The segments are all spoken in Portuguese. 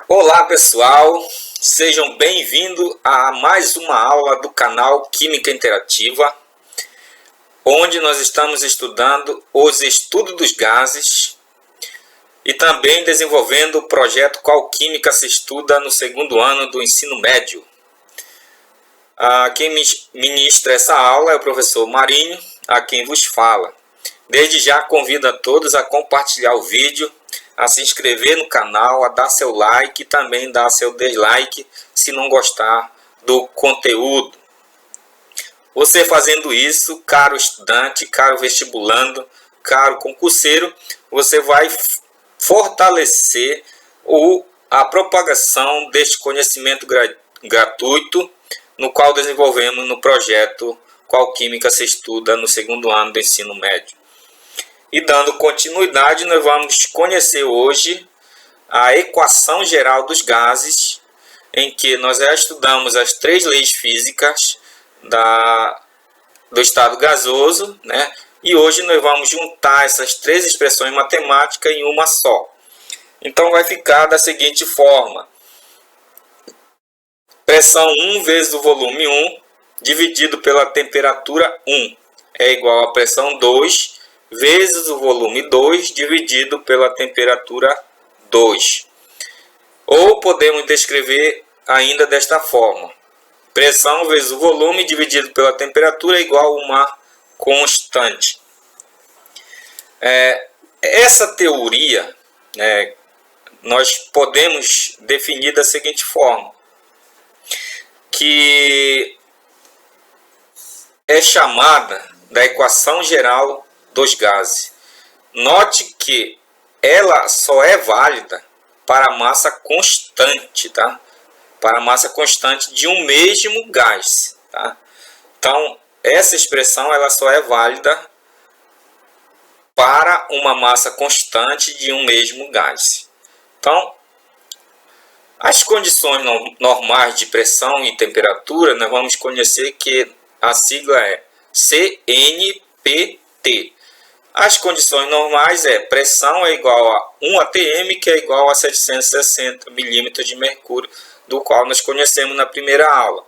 Olá pessoal, sejam bem-vindos a mais uma aula do canal Química Interativa, onde nós estamos estudando os estudos dos gases e também desenvolvendo o projeto Qual Química se estuda no segundo ano do ensino médio. Quem ministra essa aula é o professor Marinho, a quem vos fala. Desde já convido a todos a compartilhar o vídeo, a se inscrever no canal, a dar seu like e também dar seu dislike se não gostar do conteúdo. Você fazendo isso, caro estudante, caro vestibulando, caro concurseiro, você vai fortalecer a propagação deste conhecimento gratuito, no qual desenvolvemos no projeto Qual Química se estuda no segundo ano do ensino médio. E dando continuidade, nós vamos conhecer hoje a equação geral dos gases, em que nós já estudamos as três leis físicas do estado gasoso, né? E hoje nós vamos juntar essas três expressões matemáticas em uma só. Então vai ficar da seguinte forma: pressão 1 vezes o volume 1 dividido pela temperatura 1 é igual a pressão 2 vezes o volume 2 dividido pela temperatura 2. Ou podemos descrever ainda desta forma: pressão vezes o volume dividido pela temperatura é igual a uma constante. Essa teoria, nós podemos definir da seguinte forma, que é chamada da equação geral dos gases. Note que ela só é válida para a massa constante, tá? Para a massa constante de um mesmo gás, tá? Então, essa expressão ela só é válida para uma massa constante de um mesmo gás. Então, as condições normais de pressão e temperatura, nós vamos conhecer que a sigla é CNPT. As condições normais pressão é igual a 1 atm, que é igual a 760 milímetros de mercúrio, do qual nós conhecemos na primeira aula.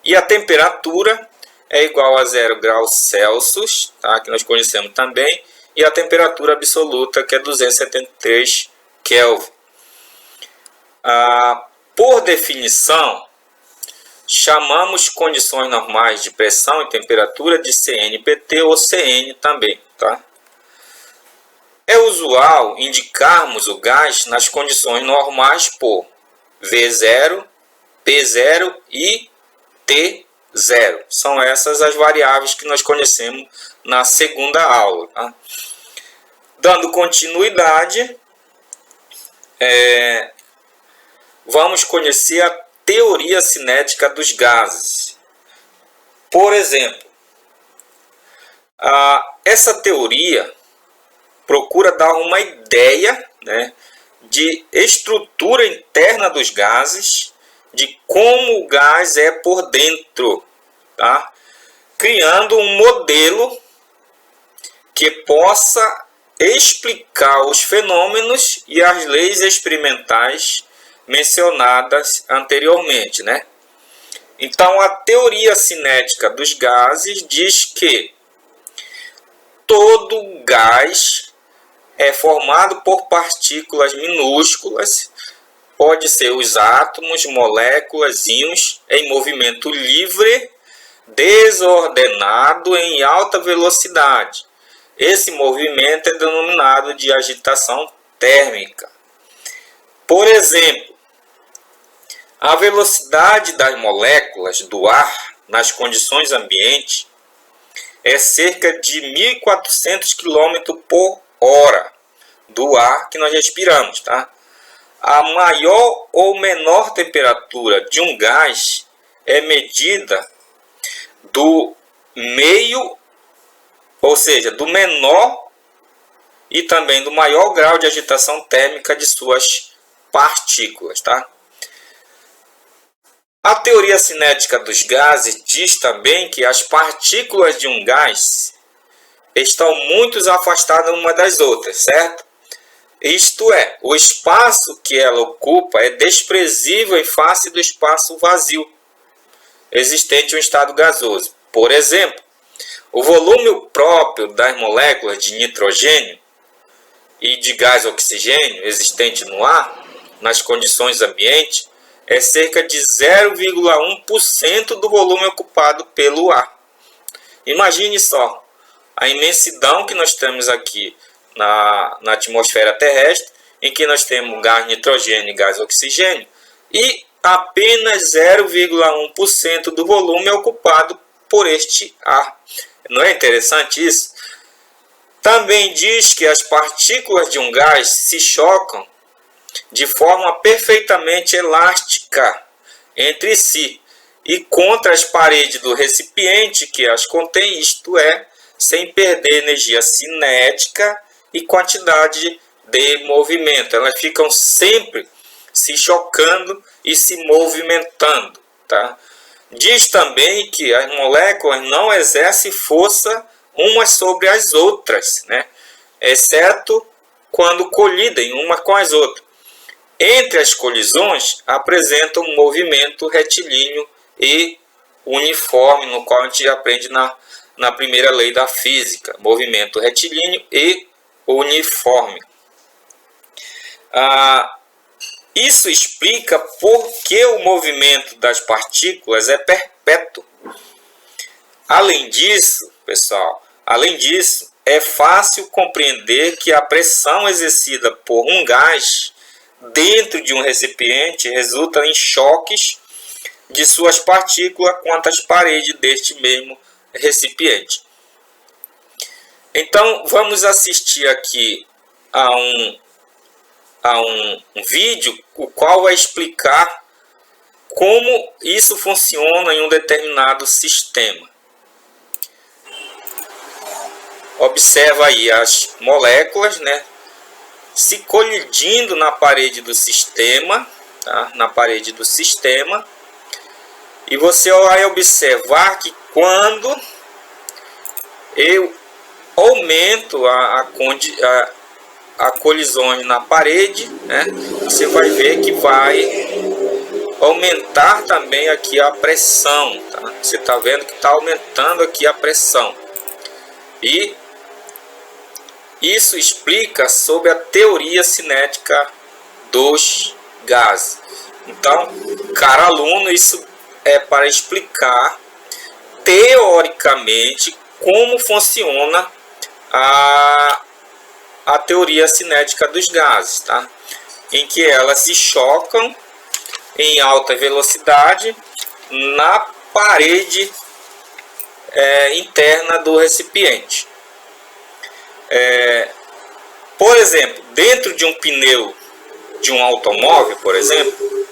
E a temperatura é igual a 0 graus Celsius, tá? Que nós conhecemos também, e a temperatura absoluta, que é 273 Kelvin. Por definição, chamamos condições normais de pressão e temperatura de CNPT ou CN também, tá? É usual indicarmos o gás nas condições normais por V0, P0 e T0. São essas as variáveis que nós conhecemos na segunda aula, tá? Dando continuidade, vamos conhecer a teoria cinética dos gases. Por exemplo, essa teoria procura dar uma ideia, de estrutura interna dos gases, de como o gás é por dentro, tá? Criando um modelo que possa explicar os fenômenos e as leis experimentais mencionadas anteriormente, Então, a teoria cinética dos gases diz que todo gás é formado por partículas minúsculas, pode ser os átomos, moléculas, íons em movimento livre, desordenado em alta velocidade. Esse movimento é denominado de agitação térmica. Por exemplo, a velocidade das moléculas do ar nas condições ambientes é cerca de 1.400 km por hora do ar que nós respiramos, tá? A maior ou menor temperatura de um gás é medida do meio, ou seja, do menor e também do maior grau de agitação térmica de suas partículas, tá? A teoria cinética dos gases diz também que as partículas de um gás estão muito afastadas uma das outras, certo? Isto é, o espaço que ela ocupa é desprezível em face do espaço vazio existente em um estado gasoso. Por exemplo, o volume próprio das moléculas de nitrogênio e de gás oxigênio existente no ar, nas condições ambientes, é cerca de 0,1% do volume ocupado pelo ar. Imagine só a imensidão que nós temos aqui na atmosfera terrestre, em que nós temos gás nitrogênio e gás oxigênio, e apenas 0,1% do volume é ocupado por este ar. Não é interessante isso? Também diz que as partículas de um gás se chocam de forma perfeitamente elástica entre si e contra as paredes do recipiente que as contém, isto é, sem perder energia cinética e quantidade de movimento. Elas ficam sempre se chocando e se movimentando, tá? Diz também que as moléculas não exercem força umas sobre as outras, né? Exceto quando colidem uma com as outras. Entre as colisões, apresentam um movimento retilíneo e uniforme, no qual a gente aprende na primeira lei da física, movimento retilíneo e uniforme. Isso explica por que o movimento das partículas é perpétuo. Além disso, pessoal, é fácil compreender que a pressão exercida por um gás dentro de um recipiente resulta em choques de suas partículas contra as paredes deste mesmo recipiente. Então, vamos assistir aqui a um vídeo, o qual vai explicar como isso funciona em um determinado sistema. Observa aí as moléculas, né, se colidindo na parede do sistema, tá? Na parede do sistema. E você vai observar que quando eu aumento a colisões na parede, né, você vai ver que vai aumentar também aqui a pressão, tá? Você está vendo que está aumentando aqui a pressão. E isso explica sobre a teoria cinética dos gases. Então, caro aluno, isso é para explicar teoricamente como funciona a teoria cinética dos gases, tá? Em que elas se chocam em alta velocidade na parede interna do recipiente. Por exemplo, dentro de um pneu de um automóvel, por exemplo,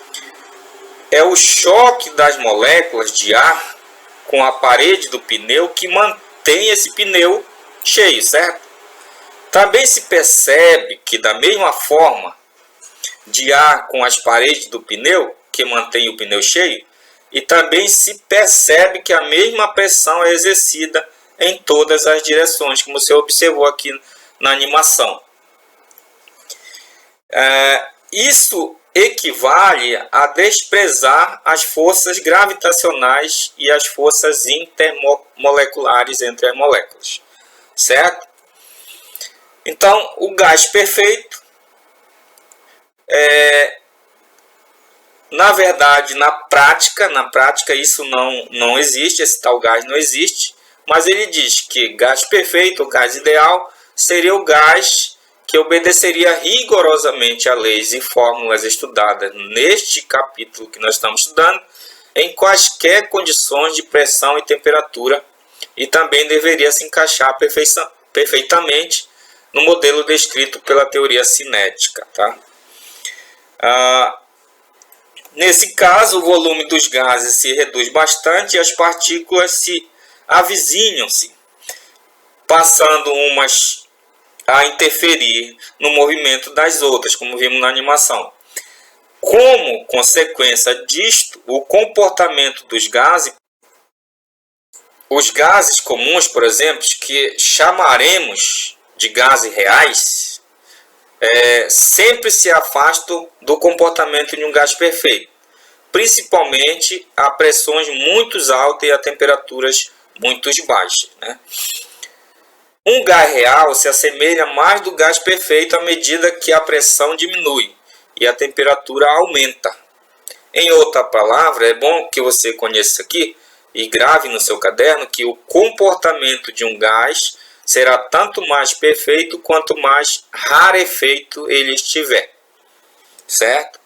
é o choque das moléculas de ar com a parede do pneu que mantém esse pneu cheio, certo? Também se percebe que da mesma forma de ar com as paredes do pneu que mantém o pneu cheio, e também se percebe que a mesma pressão é exercida em todas as direções, como você observou aqui na animação. Isso equivale a desprezar as forças gravitacionais e as forças intermoleculares entre as moléculas, certo? Então, o gás perfeito, na verdade, na prática isso não existe, esse tal gás não existe, mas ele diz que gás perfeito, o gás ideal, seria o gás que obedeceria rigorosamente a leis e fórmulas estudadas neste capítulo que nós estamos estudando, em quaisquer condições de pressão e temperatura, e também deveria se encaixar perfeitamente no modelo descrito pela teoria cinética, tá? Nesse caso, o volume dos gases se reduz bastante e as partículas se avizinham-se, passando umas a interferir no movimento das outras, como vimos na animação. Como consequência disto, o comportamento dos gases, os gases comuns, por exemplo, que chamaremos de gases reais, sempre se afastam do comportamento de um gás perfeito, principalmente a pressões muito altas e a temperaturas muito baixas, né? Um gás real se assemelha mais do gás perfeito à medida que a pressão diminui e a temperatura aumenta. Em outra palavra, é bom que você conheça aqui e grave no seu caderno que o comportamento de um gás será tanto mais perfeito quanto mais rarefeito ele estiver, certo?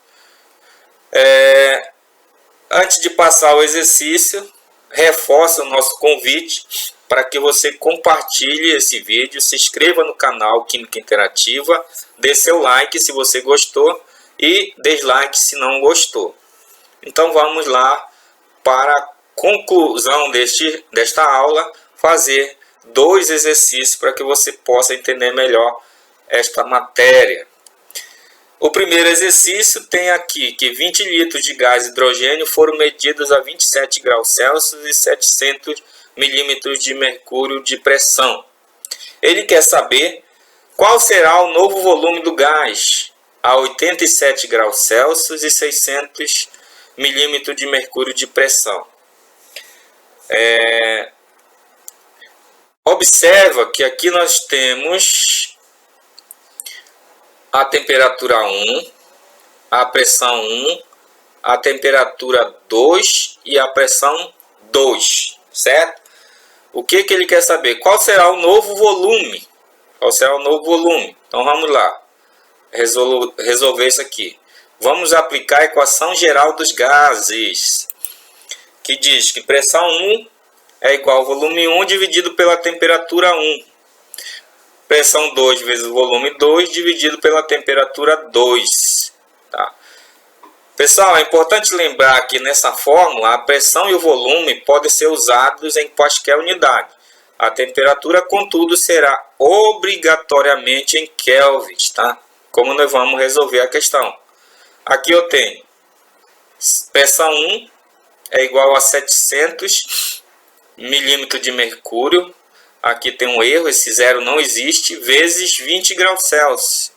Antes de passar o exercício, reforço o nosso convite para que você compartilhe esse vídeo, se inscreva no canal Química Interativa, dê seu like se você gostou e dislike se não gostou. Então vamos lá para a conclusão desta aula, fazer 2 exercícios para que você possa entender melhor esta matéria. O primeiro exercício tem aqui que 20 litros de gás hidrogênio foram medidos a 27 graus Celsius e 700 milímetros de mercúrio de pressão. Ele quer saber qual será o novo volume do gás a 87 graus Celsius e 600 milímetros de mercúrio de pressão. Observa que aqui nós temos a temperatura 1, a pressão 1, a temperatura 2 e a pressão 2, certo? O que ele quer saber? Qual será o novo volume? Qual será o novo volume? Então vamos lá, resolver isso aqui. Vamos aplicar a equação geral dos gases, que diz que pressão 1 é igual ao volume 1 dividido pela temperatura 1. Pressão 2 vezes o volume 2 dividido pela temperatura 2. Tá? Pessoal, é importante lembrar que nessa fórmula a pressão e o volume podem ser usados em quaisquer unidade. A temperatura, contudo, será obrigatoriamente em kelvins, tá? Como nós vamos resolver a questão. Aqui eu tenho pressão 1 é igual a 700 milímetros de mercúrio. Aqui tem um erro, esse zero não existe, vezes 20 graus Celsius.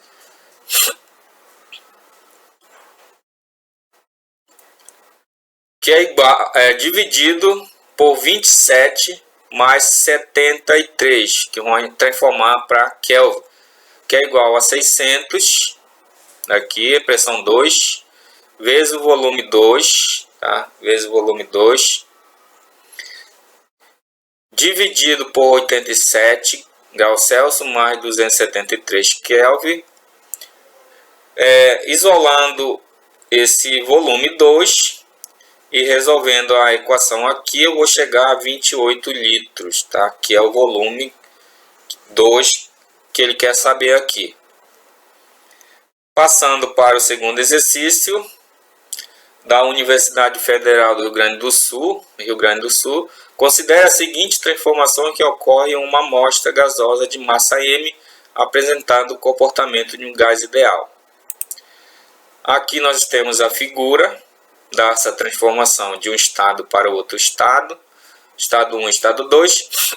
Que é igual, dividido por 27 mais 73, que vão transformar para Kelvin, que é igual a 600, aqui pressão 2, vezes o volume 2, tá? Vezes o volume 2, dividido por 87 graus Celsius mais 273 Kelvin, isolando esse volume 2 e resolvendo a equação aqui, eu vou chegar a 28 litros, tá? Que é o volume 2 que ele quer saber aqui. Passando para o segundo exercício da Universidade Federal do Rio Grande do Sul, considere a seguinte transformação que ocorre em uma amostra gasosa de massa M, apresentando o comportamento de um gás ideal. Aqui nós temos a figura dessa transformação de um estado para outro estado, estado 1 e estado 2.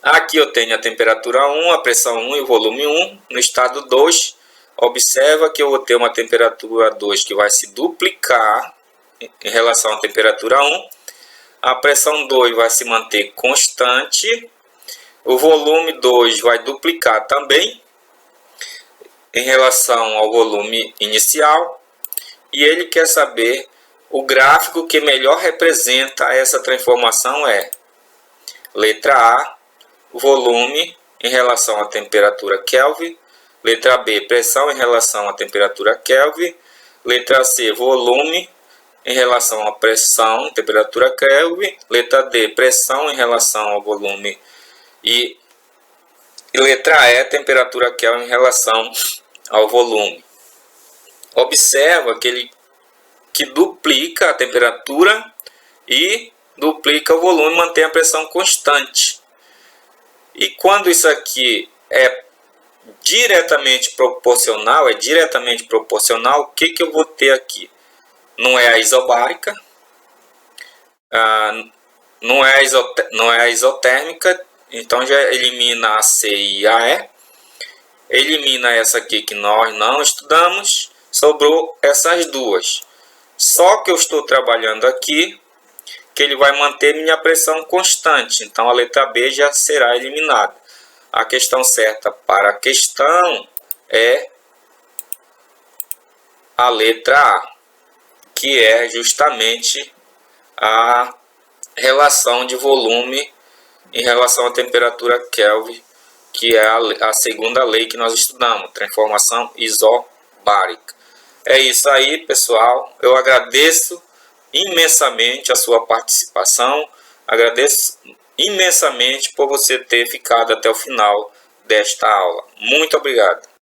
Aqui eu tenho a temperatura 1, a pressão 1 e o volume 1. No estado 2, observa que eu vou ter uma temperatura 2 que vai se duplicar em relação à temperatura 1. A pressão 2 vai se manter constante. O volume 2 vai duplicar também em relação ao volume inicial. E ele quer saber o gráfico que melhor representa essa transformação é letra A, volume em relação à temperatura Kelvin. Letra B, pressão em relação à temperatura Kelvin. Letra C, volume em relação à pressão, temperatura Kelvin. Letra D, pressão em relação ao volume. E letra E, temperatura Kelvin em relação ao volume. Observa que ele duplica a temperatura e duplica o volume, mantém a pressão constante. E quando isso aqui é diretamente proporcional, o que eu vou ter aqui? Não é a isobárica, não é a isotérmica, então já elimina a C e a E. elimina essa aqui que nós não estudamos, sobrou essas duas. Só que eu estou trabalhando aqui, que ele vai manter minha pressão constante, então a letra B já será eliminada. A questão certa para a questão é a letra A, que é justamente a relação de volume em relação à temperatura Kelvin, que é a segunda lei que nós estudamos, transformação isobárica. É isso aí, pessoal. Eu agradeço imensamente a sua participação. Agradeço imensamente por você ter ficado até o final desta aula. Muito obrigado.